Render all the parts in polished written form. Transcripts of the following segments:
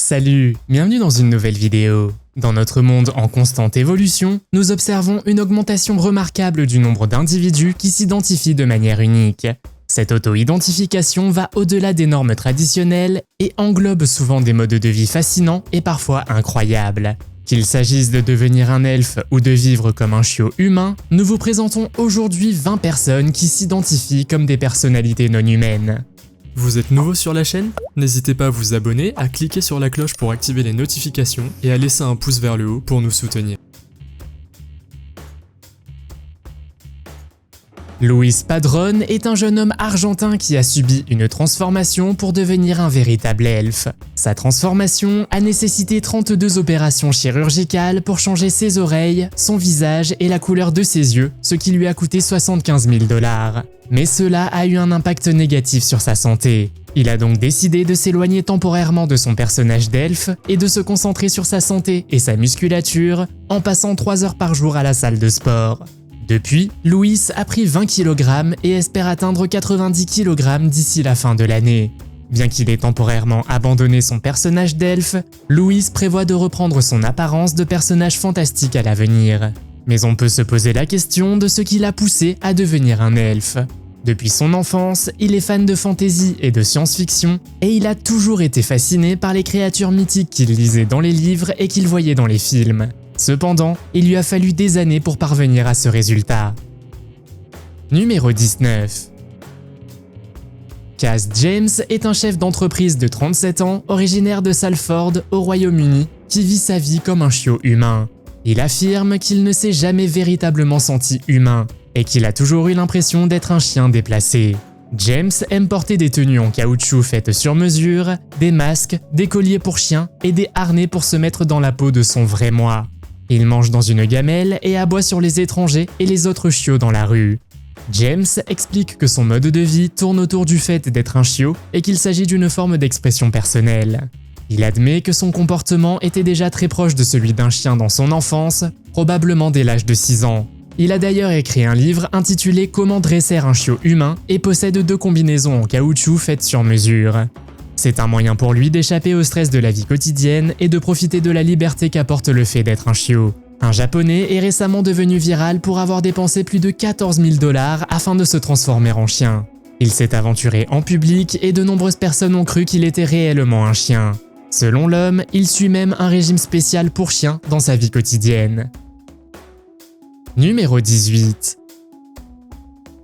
Salut, bienvenue dans une nouvelle vidéo. Dans notre monde en constante évolution, nous observons une augmentation remarquable du nombre d'individus qui s'identifient de manière unique. Cette auto-identification va au-delà des normes traditionnelles et englobe souvent des modes de vie fascinants et parfois incroyables. Qu'il s'agisse de devenir un elfe ou de vivre comme un chiot humain, nous vous présentons aujourd'hui 20 personnes qui s'identifient comme des personnalités non humaines. Vous êtes nouveau sur la chaîne? N'hésitez pas à vous abonner, à cliquer sur la cloche pour activer les notifications et à laisser un pouce vers le haut pour nous soutenir. Luis Padrón est un jeune homme argentin qui a subi une transformation pour devenir un véritable elfe. Sa transformation a nécessité 32 opérations chirurgicales pour changer ses oreilles, son visage et la couleur de ses yeux, ce qui lui a coûté 75 000 $. Mais cela a eu un impact négatif sur sa santé. Il a donc décidé de s'éloigner temporairement de son personnage d'elfe et de se concentrer sur sa santé et sa musculature en passant 3 heures par jour à la salle de sport. Depuis, Luis a pris 20 kg et espère atteindre 90 kg d'ici la fin de l'année. Bien qu'il ait temporairement abandonné son personnage d'elfe, Luis prévoit de reprendre son apparence de personnage fantastique à l'avenir. Mais on peut se poser la question de ce qui l'a poussé à devenir un elfe. Depuis son enfance, il est fan de fantasy et de science-fiction, et il a toujours été fasciné par les créatures mythiques qu'il lisait dans les livres et qu'il voyait dans les films. Cependant, il lui a fallu des années pour parvenir à ce résultat. Numéro 19. Kaz James est un chef d'entreprise de 37 ans, originaire de Salford, au Royaume-Uni, qui vit sa vie comme un chiot humain. Il affirme qu'il ne s'est jamais véritablement senti humain, et qu'il a toujours eu l'impression d'être un chien déplacé. James aime porter des tenues en caoutchouc faites sur mesure, des masques, des colliers pour chiens et des harnais pour se mettre dans la peau de son vrai moi. Il mange dans une gamelle et aboie sur les étrangers et les autres chiots dans la rue. James explique que son mode de vie tourne autour du fait d'être un chiot et qu'il s'agit d'une forme d'expression personnelle. Il admet que son comportement était déjà très proche de celui d'un chien dans son enfance, probablement dès l'âge de 6 ans. Il a d'ailleurs écrit un livre intitulé « Comment dresser un chiot humain » et possède 2 combinaisons en caoutchouc faites sur mesure. C'est un moyen pour lui d'échapper au stress de la vie quotidienne et de profiter de la liberté qu'apporte le fait d'être un chiot. Un japonais est récemment devenu viral pour avoir dépensé plus de 14 000 $ afin de se transformer en chien. Il s'est aventuré en public et de nombreuses personnes ont cru qu'il était réellement un chien. Selon l'homme, il suit même un régime spécial pour chiens dans sa vie quotidienne. Numéro 18.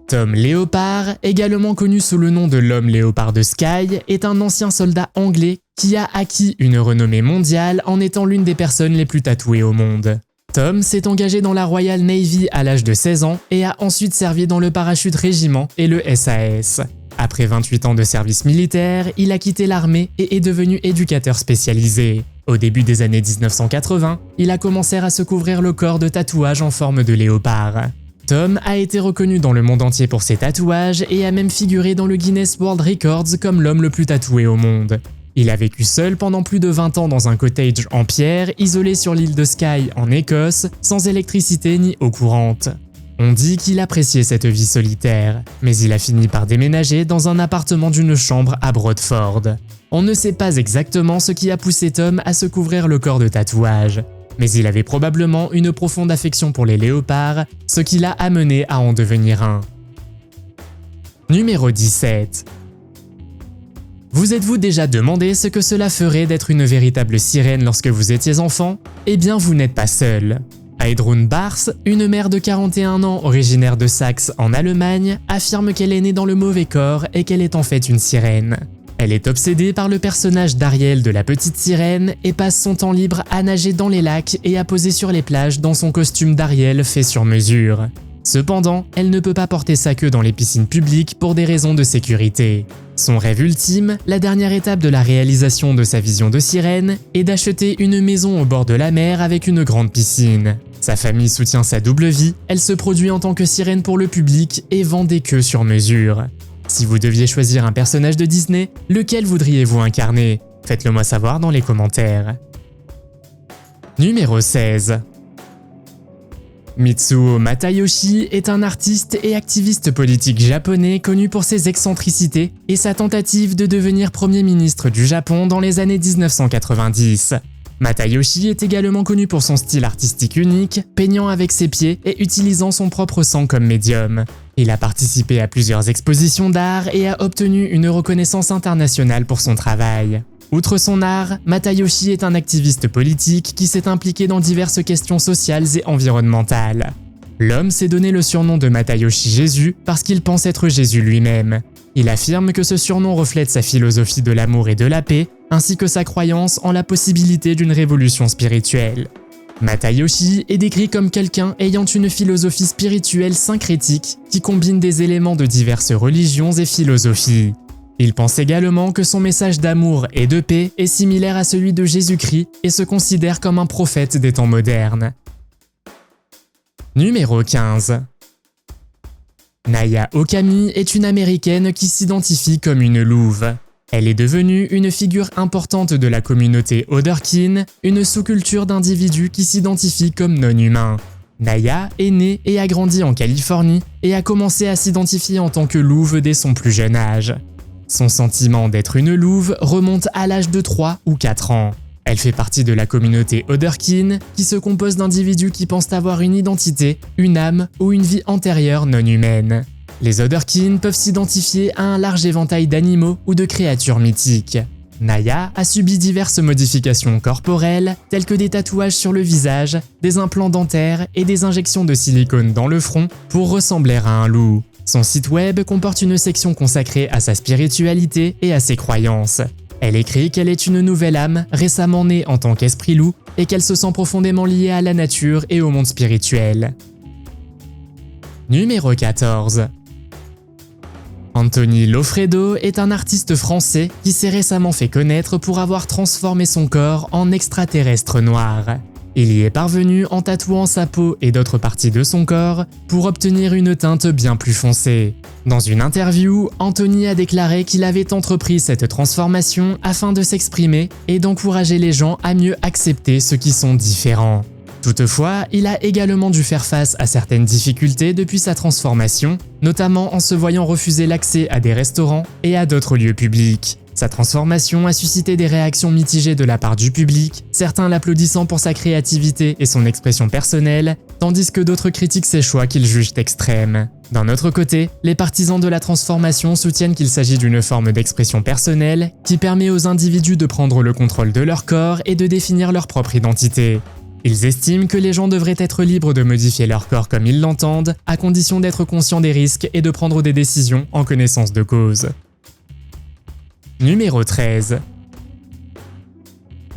Tom Leopard, également connu sous le nom de l'homme léopard de Skye, est un ancien soldat anglais qui a acquis une renommée mondiale en étant l'une des personnes les plus tatouées au monde. Tom s'est engagé dans la Royal Navy à l'âge de 16 ans et a ensuite servi dans le Parachute Régiment et le SAS. Après 28 ans de service militaire, il a quitté l'armée et est devenu éducateur spécialisé. Au début des années 1980, il a commencé à se couvrir le corps de tatouages en forme de léopard. Tom a été reconnu dans le monde entier pour ses tatouages et a même figuré dans le Guinness World Records comme l'homme le plus tatoué au monde. Il a vécu seul pendant plus de 20 ans dans un cottage en pierre, isolé sur l'île de Skye en Écosse, sans électricité ni eau courante. On dit qu'il appréciait cette vie solitaire, mais il a fini par déménager dans un appartement d'une chambre à Bradford. On ne sait pas exactement ce qui a poussé Tom à se couvrir le corps de tatouages, mais il avait probablement une profonde affection pour les léopards, ce qui l'a amené à en devenir un. Numéro 17. Vous êtes-vous déjà demandé ce que cela ferait d'être une véritable sirène lorsque vous étiez enfant? Eh bien, vous n'êtes pas seul. Heidrun Bars, une mère de 41 ans originaire de Saxe en Allemagne, affirme qu'elle est née dans le mauvais corps et qu'elle est en fait une sirène. Elle est obsédée par le personnage d'Ariel de la petite sirène et passe son temps libre à nager dans les lacs et à poser sur les plages dans son costume d'Ariel fait sur mesure. Cependant, elle ne peut pas porter sa queue dans les piscines publiques pour des raisons de sécurité. Son rêve ultime, la dernière étape de la réalisation de sa vision de sirène, est d'acheter une maison au bord de la mer avec une grande piscine. Sa famille soutient sa double vie, elle se produit en tant que sirène pour le public et vend des queues sur mesure. Si vous deviez choisir un personnage de Disney, lequel voudriez-vous incarner? Faites-le moi savoir dans les commentaires. Numéro 16. Mitsuo Matayoshi est un artiste et activiste politique japonais connu pour ses excentricités et sa tentative de devenir Premier ministre du Japon dans les années 1990. Matayoshi est également connu pour son style artistique unique, peignant avec ses pieds et utilisant son propre sang comme médium. Il a participé à plusieurs expositions d'art et a obtenu une reconnaissance internationale pour son travail. Outre son art, Matayoshi est un activiste politique qui s'est impliqué dans diverses questions sociales et environnementales. L'homme s'est donné le surnom de Matayoshi Jésus parce qu'il pense être Jésus lui-même. Il affirme que ce surnom reflète sa philosophie de l'amour et de la paix, ainsi que sa croyance en la possibilité d'une révolution spirituelle. Matayoshi est décrit comme quelqu'un ayant une philosophie spirituelle syncrétique qui combine des éléments de diverses religions et philosophies. Il pense également que son message d'amour et de paix est similaire à celui de Jésus-Christ et se considère comme un prophète des temps modernes. Numéro 15. Naya Okami est une américaine qui s'identifie comme une louve. Elle est devenue une figure importante de la communauté Otherkin, une sous-culture d'individus qui s'identifient comme non-humains. Naya est née et a grandi en Californie et a commencé à s'identifier en tant que louve dès son plus jeune âge. Son sentiment d'être une louve remonte à l'âge de 3 ou 4 ans. Elle fait partie de la communauté Otherkin, qui se compose d'individus qui pensent avoir une identité, une âme ou une vie antérieure non humaine. Les Otherkin peuvent s'identifier à un large éventail d'animaux ou de créatures mythiques. Naya a subi diverses modifications corporelles, telles que des tatouages sur le visage, des implants dentaires et des injections de silicone dans le front pour ressembler à un loup. Son site web comporte une section consacrée à sa spiritualité et à ses croyances. Elle écrit qu'elle est une nouvelle âme, récemment née en tant qu'esprit loup, et qu'elle se sent profondément liée à la nature et au monde spirituel. Numéro 14. Anthony Lofredo est un artiste français qui s'est récemment fait connaître pour avoir transformé son corps en extraterrestre noir. Il y est parvenu en tatouant sa peau et d'autres parties de son corps pour obtenir une teinte bien plus foncée. Dans une interview, Anthony a déclaré qu'il avait entrepris cette transformation afin de s'exprimer et d'encourager les gens à mieux accepter ceux qui sont différents. Toutefois, il a également dû faire face à certaines difficultés depuis sa transformation, notamment en se voyant refuser l'accès à des restaurants et à d'autres lieux publics. Sa transformation a suscité des réactions mitigées de la part du public, certains l'applaudissant pour sa créativité et son expression personnelle, tandis que d'autres critiquent ses choix qu'ils jugent extrêmes. D'un autre côté, les partisans de la transformation soutiennent qu'il s'agit d'une forme d'expression personnelle qui permet aux individus de prendre le contrôle de leur corps et de définir leur propre identité. Ils estiment que les gens devraient être libres de modifier leur corps comme ils l'entendent, à condition d'être conscients des risques et de prendre des décisions en connaissance de cause. Numéro 13.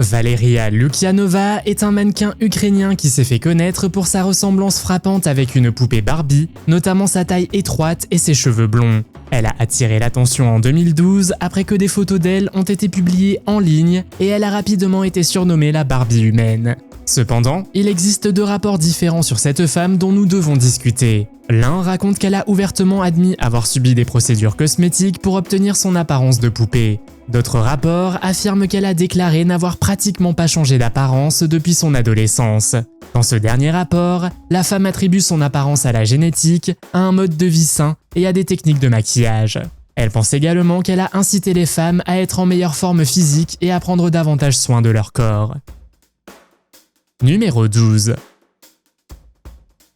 Valeria Lukianova est un mannequin ukrainien qui s'est fait connaître pour sa ressemblance frappante avec une poupée Barbie, notamment sa taille étroite et ses cheveux blonds. Elle a attiré l'attention en 2012 après que des photos d'elle ont été publiées en ligne et elle a rapidement été surnommée la Barbie humaine. Cependant, il existe deux rapports différents sur cette femme dont nous devons discuter. L'un raconte qu'elle a ouvertement admis avoir subi des procédures cosmétiques pour obtenir son apparence de poupée. D'autres rapports affirment qu'elle a déclaré n'avoir pratiquement pas changé d'apparence depuis son adolescence. Dans ce dernier rapport, la femme attribue son apparence à la génétique, à un mode de vie sain et à des techniques de maquillage. Elle pense également qu'elle a incité les femmes à être en meilleure forme physique et à prendre davantage soin de leur corps. Numéro 12.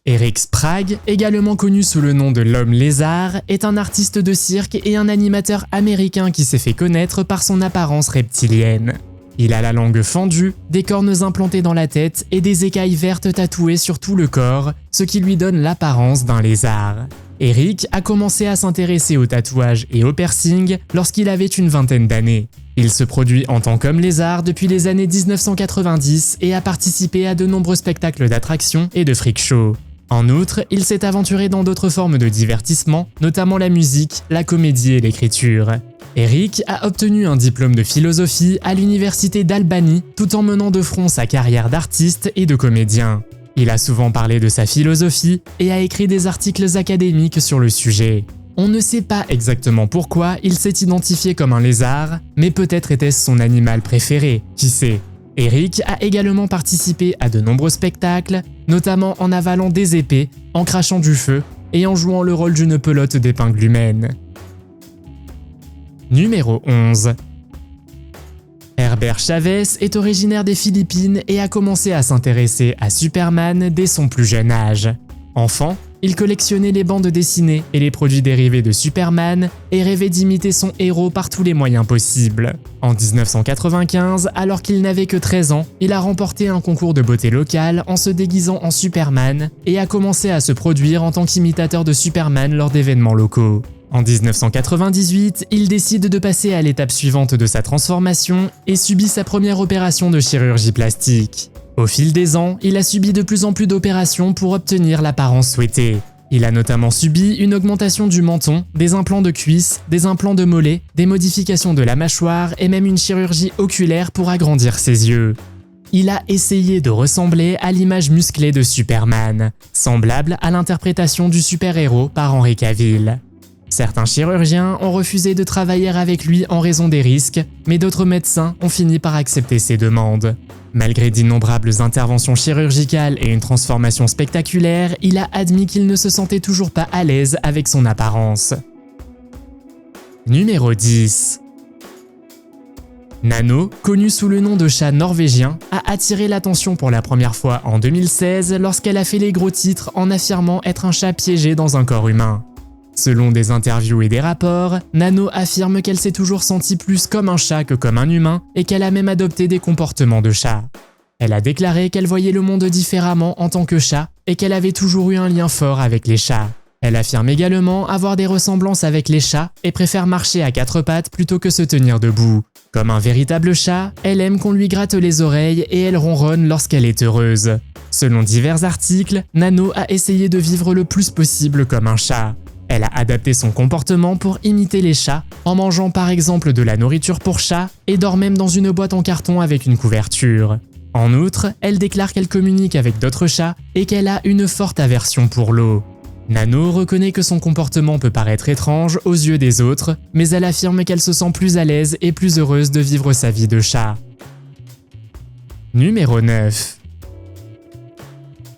Eric Sprague, également connu sous le nom de l'homme lézard, est un artiste de cirque et un animateur américain qui s'est fait connaître par son apparence reptilienne. Il a la langue fendue, des cornes implantées dans la tête et des écailles vertes tatouées sur tout le corps, ce qui lui donne l'apparence d'un lézard. Eric a commencé à s'intéresser au tatouage et au piercing lorsqu'il avait une vingtaine d'années. Il se produit en tant qu'homme lézard depuis les années 1990 et a participé à de nombreux spectacles d'attractions et de freak show. En outre, il s'est aventuré dans d'autres formes de divertissement, notamment la musique, la comédie et l'écriture. Eric a obtenu un diplôme de philosophie à l'université d'Albany tout en menant de front sa carrière d'artiste et de comédien. Il a souvent parlé de sa philosophie et a écrit des articles académiques sur le sujet. On ne sait pas exactement pourquoi il s'est identifié comme un lézard, mais peut-être était-ce son animal préféré, qui sait. Eric a également participé à de nombreux spectacles, notamment en avalant des épées, en crachant du feu et en jouant le rôle d'une pelote d'épingle humaine. Numéro 11. Herbert Chavez est originaire des Philippines et a commencé à s'intéresser à Superman dès son plus jeune âge. Enfant, il collectionnait les bandes dessinées et les produits dérivés de Superman et rêvait d'imiter son héros par tous les moyens possibles. En 1995, alors qu'il n'avait que 13 ans, il a remporté un concours de beauté local en se déguisant en Superman et a commencé à se produire en tant qu'imitateur de Superman lors d'événements locaux. En 1998, il décide de passer à l'étape suivante de sa transformation et subit sa première opération de chirurgie plastique. Au fil des ans, il a subi de plus en plus d'opérations pour obtenir l'apparence souhaitée. Il a notamment subi une augmentation du menton, des implants de cuisse, des implants de mollet, des modifications de la mâchoire et même une chirurgie oculaire pour agrandir ses yeux. Il a essayé de ressembler à l'image musclée de Superman, semblable à l'interprétation du super-héros par Henry Cavill. Certains chirurgiens ont refusé de travailler avec lui en raison des risques, mais d'autres médecins ont fini par accepter ses demandes. Malgré d'innombrables interventions chirurgicales et une transformation spectaculaire, il a admis qu'il ne se sentait toujours pas à l'aise avec son apparence. Numéro 10. Nano, connu sous le nom de chat norvégien, a attiré l'attention pour la première fois en 2016 lorsqu'elle a fait les gros titres en affirmant être un chat piégé dans un corps humain. Selon des interviews et des rapports, Nano affirme qu'elle s'est toujours sentie plus comme un chat que comme un humain et qu'elle a même adopté des comportements de chat. Elle a déclaré qu'elle voyait le monde différemment en tant que chat et qu'elle avait toujours eu un lien fort avec les chats. Elle affirme également avoir des ressemblances avec les chats et préfère marcher à quatre pattes plutôt que se tenir debout. Comme un véritable chat, elle aime qu'on lui gratte les oreilles et elle ronronne lorsqu'elle est heureuse. Selon divers articles, Nano a essayé de vivre le plus possible comme un chat. Elle a adapté son comportement pour imiter les chats, en mangeant par exemple de la nourriture pour chat et dort même dans une boîte en carton avec une couverture. En outre, elle déclare qu'elle communique avec d'autres chats et qu'elle a une forte aversion pour l'eau. Nano reconnaît que son comportement peut paraître étrange aux yeux des autres, mais elle affirme qu'elle se sent plus à l'aise et plus heureuse de vivre sa vie de chat. Numéro 9.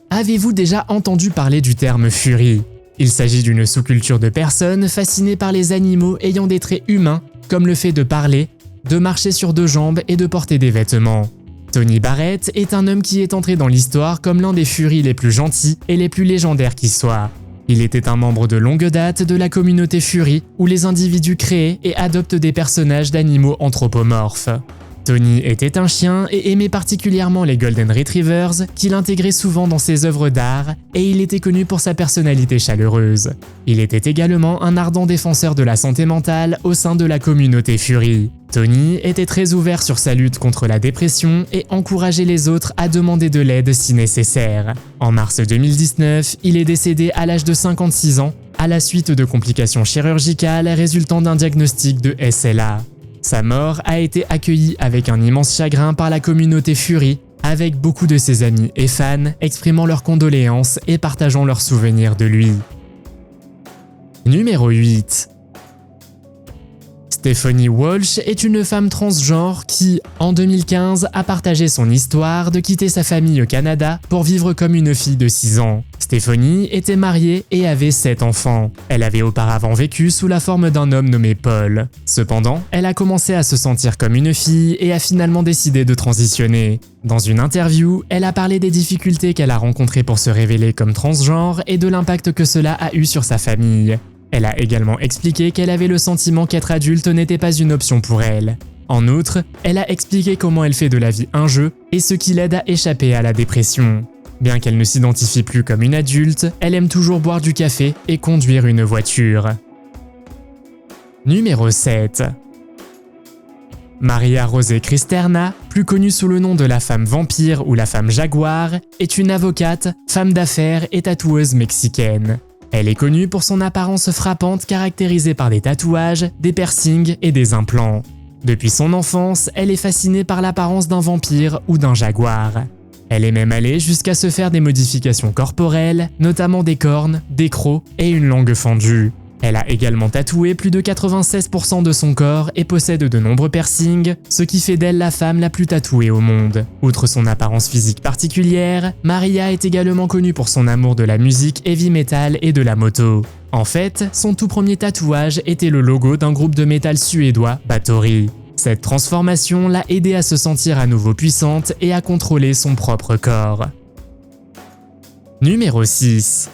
Avez-vous déjà entendu parler du terme furie ? Il s'agit d'une sous-culture de personnes fascinées par les animaux ayant des traits humains, comme le fait de parler, de marcher sur deux jambes et de porter des vêtements. Tony Barrett est un homme qui est entré dans l'histoire comme l'un des furies les plus gentils et les plus légendaires qui soient. Il était un membre de longue date de la communauté furie où les individus créent et adoptent des personnages d'animaux anthropomorphes. Tony était un chien et aimait particulièrement les Golden Retrievers qu'il intégrait souvent dans ses œuvres d'art et il était connu pour sa personnalité chaleureuse. Il était également un ardent défenseur de la santé mentale au sein de la communauté furie. Tony était très ouvert sur sa lutte contre la dépression et encourageait les autres à demander de l'aide si nécessaire. En mars 2019, il est décédé à l'âge de 56 ans à la suite de complications chirurgicales résultant d'un diagnostic de SLA. Sa mort a été accueillie avec un immense chagrin par la communauté furie, avec beaucoup de ses amis et fans exprimant leurs condoléances et partageant leurs souvenirs de lui. Numéro 8. Stephanie Walsh est une femme transgenre qui, en 2015, a partagé son histoire de quitter sa famille au Canada pour vivre comme une fille de 6 ans. Stephanie était mariée et avait 7 enfants. Elle avait auparavant vécu sous la forme d'un homme nommé Paul. Cependant, elle a commencé à se sentir comme une fille et a finalement décidé de transitionner. Dans une interview, elle a parlé des difficultés qu'elle a rencontrées pour se révéler comme transgenre et de l'impact que cela a eu sur sa famille. Elle a également expliqué qu'elle avait le sentiment qu'être adulte n'était pas une option pour elle. En outre, elle a expliqué comment elle fait de la vie un jeu et ce qui l'aide à échapper à la dépression. Bien qu'elle ne s'identifie plus comme une adulte, elle aime toujours boire du café et conduire une voiture. Numéro 7. Maria José Cristerna, plus connue sous le nom de la femme vampire ou la femme jaguar, est une avocate, femme d'affaires et tatoueuse mexicaine. Elle est connue pour son apparence frappante caractérisée par des tatouages, des piercings et des implants. Depuis son enfance, elle est fascinée par l'apparence d'un vampire ou d'un jaguar. Elle est même allée jusqu'à se faire des modifications corporelles, notamment des cornes, des crocs et une langue fendue. Elle a également tatoué plus de 96% de son corps et possède de nombreux piercings, ce qui fait d'elle la femme la plus tatouée au monde. Outre son apparence physique particulière, Maria est également connue pour son amour de la musique heavy metal et de la moto. En fait, son tout premier tatouage était le logo d'un groupe de métal suédois, Bathory. Cette transformation l'a aidée à se sentir à nouveau puissante et à contrôler son propre corps. Numéro 6.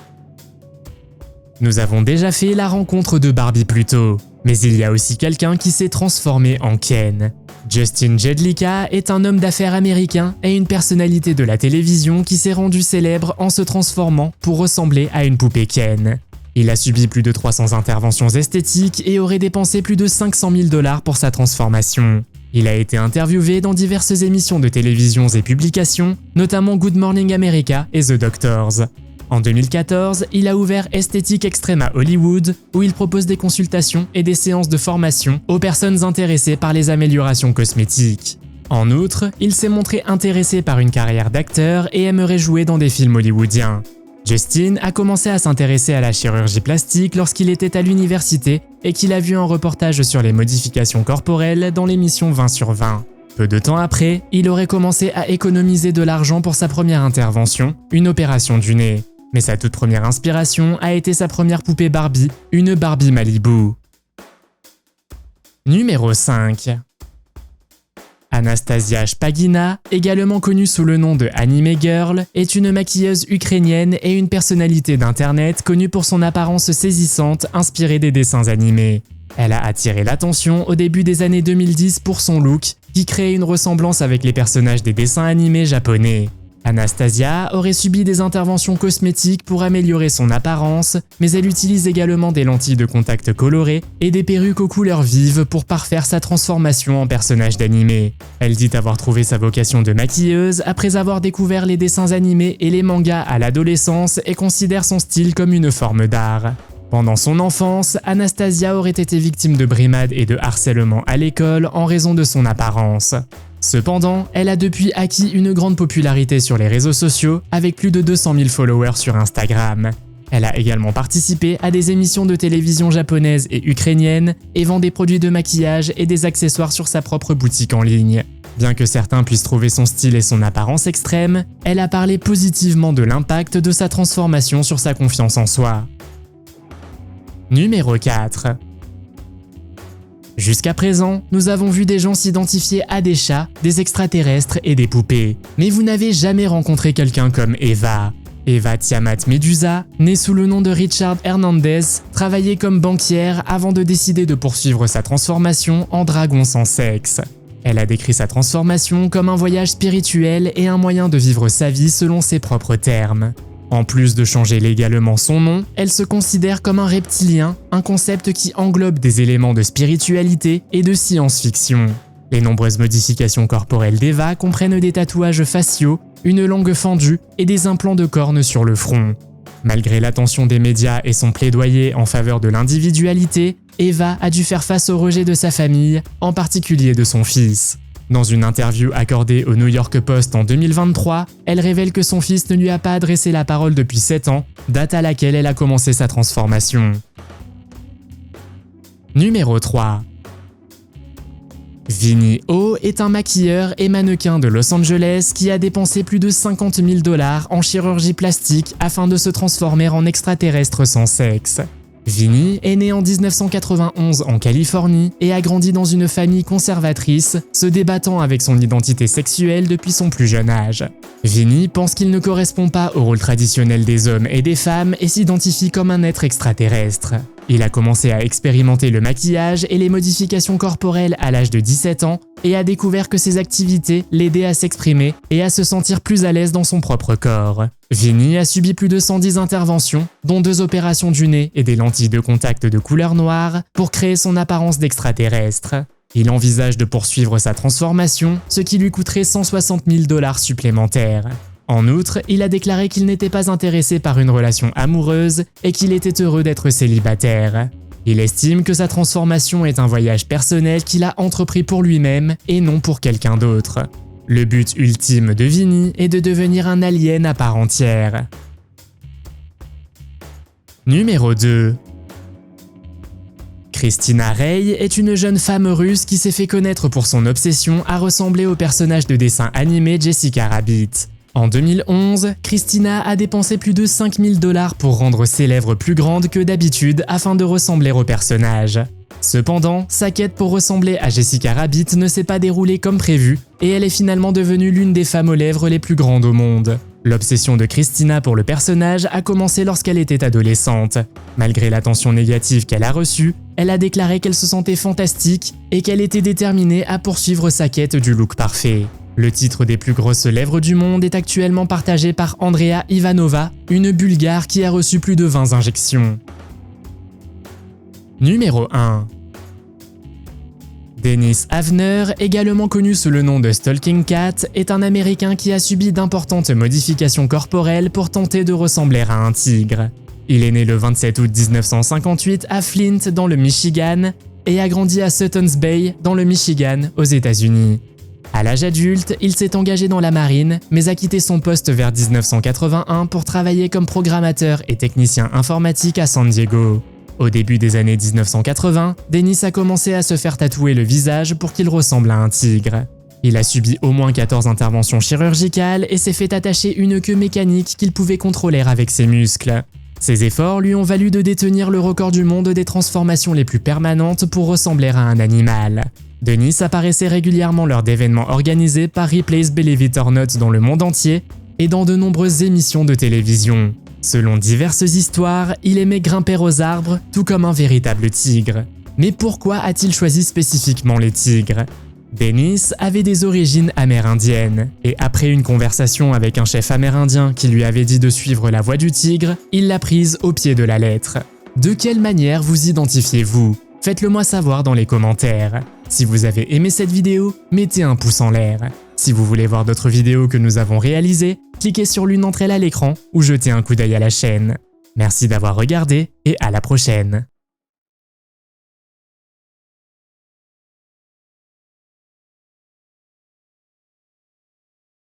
Nous avons déjà fait la rencontre de Barbie plus tôt, mais il y a aussi quelqu'un qui s'est transformé en Ken. Justin Jedlicka est un homme d'affaires américain et une personnalité de la télévision qui s'est rendu célèbre en se transformant pour ressembler à une poupée Ken. Il a subi plus de 300 interventions esthétiques et aurait dépensé plus de 500 000 $ pour sa transformation. Il a été interviewé dans diverses émissions de télévision et publications, notamment Good Morning America et The Doctors. En 2014, il a ouvert Aesthetic Extreme à Hollywood, où il propose des consultations et des séances de formation aux personnes intéressées par les améliorations cosmétiques. En outre, il s'est montré intéressé par une carrière d'acteur et aimerait jouer dans des films hollywoodiens. Justin a commencé à s'intéresser à la chirurgie plastique lorsqu'il était à l'université et qu'il a vu un reportage sur les modifications corporelles dans l'émission 20 sur 20. Peu de temps après, il aurait commencé à économiser de l'argent pour sa première intervention, une opération du nez. Mais sa toute première inspiration a été sa première poupée Barbie, une Barbie Malibu. Numéro 5. Anastasia Shpagina, également connue sous le nom de Anime Girl, est une maquilleuse ukrainienne et une personnalité d'internet connue pour son apparence saisissante inspirée des dessins animés. Elle a attiré l'attention au début des années 2010 pour son look, qui crée une ressemblance avec les personnages des dessins animés japonais. Anastasia aurait subi des interventions cosmétiques pour améliorer son apparence, mais elle utilise également des lentilles de contact colorées et des perruques aux couleurs vives pour parfaire sa transformation en personnage d'animé. Elle dit avoir trouvé sa vocation de maquilleuse après avoir découvert les dessins animés et les mangas à l'adolescence et considère son style comme une forme d'art. Pendant son enfance, Anastasia aurait été victime de brimades et de harcèlement à l'école en raison de son apparence. Cependant, elle a depuis acquis une grande popularité sur les réseaux sociaux avec plus de 200 000 followers sur Instagram. Elle a également participé à des émissions de télévision japonaises et ukrainiennes et vend des produits de maquillage et des accessoires sur sa propre boutique en ligne. Bien que certains puissent trouver son style et son apparence extrême, elle a parlé positivement de l'impact de sa transformation sur sa confiance en soi. Numéro 4. Jusqu'à présent, nous avons vu des gens s'identifier à des chats, des extraterrestres et des poupées. Mais vous n'avez jamais rencontré quelqu'un comme Eva. Eva Tiamat Medusa, née sous le nom de Richard Hernandez, travaillait comme banquière avant de décider de poursuivre sa transformation en dragon sans sexe. Elle a décrit sa transformation comme un voyage spirituel et un moyen de vivre sa vie selon ses propres termes. En plus de changer légalement son nom, elle se considère comme un reptilien, un concept qui englobe des éléments de spiritualité et de science-fiction. Les nombreuses modifications corporelles d'Eva comprennent des tatouages faciaux, une langue fendue et des implants de cornes sur le front. Malgré l'attention des médias et son plaidoyer en faveur de l'individualité, Eva a dû faire face au rejet de sa famille, en particulier de son fils. Dans une interview accordée au New York Post en 2023, elle révèle que son fils ne lui a pas adressé la parole depuis 7 ans, date à laquelle elle a commencé sa transformation. Numéro 3. Vinny Ho est un maquilleur et mannequin de Los Angeles qui a dépensé plus de 50 000 $ en chirurgie plastique afin de se transformer en extraterrestre sans sexe. Vinny est né en 1991 en Californie et a grandi dans une famille conservatrice, se débattant avec son identité sexuelle depuis son plus jeune âge. Vinny pense qu'il ne correspond pas au rôle traditionnel des hommes et des femmes et s'identifie comme un être extraterrestre. Il a commencé à expérimenter le maquillage et les modifications corporelles à l'âge de 17 ans et a découvert que ces activités l'aidaient à s'exprimer et à se sentir plus à l'aise dans son propre corps. Vinny a subi plus de 110 interventions, dont 2 opérations du nez et des lentilles de contact de couleur noire, pour créer son apparence d'extraterrestre. Il envisage de poursuivre sa transformation, ce qui lui coûterait 160 000 $ supplémentaires. En outre, il a déclaré qu'il n'était pas intéressé par une relation amoureuse et qu'il était heureux d'être célibataire. Il estime que sa transformation est un voyage personnel qu'il a entrepris pour lui-même et non pour quelqu'un d'autre. Le but ultime de Vinny est de devenir un alien à part entière. Numéro 2. Christina Rey est une jeune femme russe qui s'est fait connaître pour son obsession à ressembler au personnage de dessin animé Jessica Rabbit. En 2011, Christina a dépensé plus de 5000 $ pour rendre ses lèvres plus grandes que d'habitude afin de ressembler au personnage. Cependant, sa quête pour ressembler à Jessica Rabbit ne s'est pas déroulée comme prévu et elle est finalement devenue l'une des femmes aux lèvres les plus grandes au monde. L'obsession de Christina pour le personnage a commencé lorsqu'elle était adolescente. Malgré l'attention négative qu'elle a reçue, elle a déclaré qu'elle se sentait fantastique et qu'elle était déterminée à poursuivre sa quête du look parfait. Le titre des plus grosses lèvres du monde est actuellement partagé par Andrea Ivanova, une Bulgare qui a reçu plus de 20 injections. Numéro 1. Dennis Havner, également connu sous le nom de Stalking Cat, est un Américain qui a subi d'importantes modifications corporelles pour tenter de ressembler à un tigre. Il est né le 27 août 1958 à Flint, dans le Michigan, et a grandi à Suttons Bay, dans le Michigan, aux États-Unis. À l'âge adulte, il s'est engagé dans la marine, mais a quitté son poste vers 1981 pour travailler comme programmateur et technicien informatique à San Diego. Au début des années 1980, Dennis a commencé à se faire tatouer le visage pour qu'il ressemble à un tigre. Il a subi au moins 14 interventions chirurgicales et s'est fait attacher une queue mécanique qu'il pouvait contrôler avec ses muscles. Ces efforts lui ont valu de détenir le record du monde des transformations les plus permanentes pour ressembler à un animal. Dennis apparaissait régulièrement lors d'événements organisés par Ripley's Believe It or Not dans le monde entier et dans de nombreuses émissions de télévision. Selon diverses histoires, il aimait grimper aux arbres, tout comme un véritable tigre. Mais pourquoi a-t-il choisi spécifiquement les tigres ? Dennis avait des origines amérindiennes, et après une conversation avec un chef amérindien qui lui avait dit de suivre la voie du tigre, il l'a prise au pied de la lettre. De quelle manière vous identifiez-vous ? Faites-le moi savoir dans les commentaires. Si vous avez aimé cette vidéo, mettez un pouce en l'air. Si vous voulez voir d'autres vidéos que nous avons réalisées, cliquez sur l'une d'entre elles à l'écran ou jetez un coup d'œil à la chaîne. Merci d'avoir regardé et à la prochaine.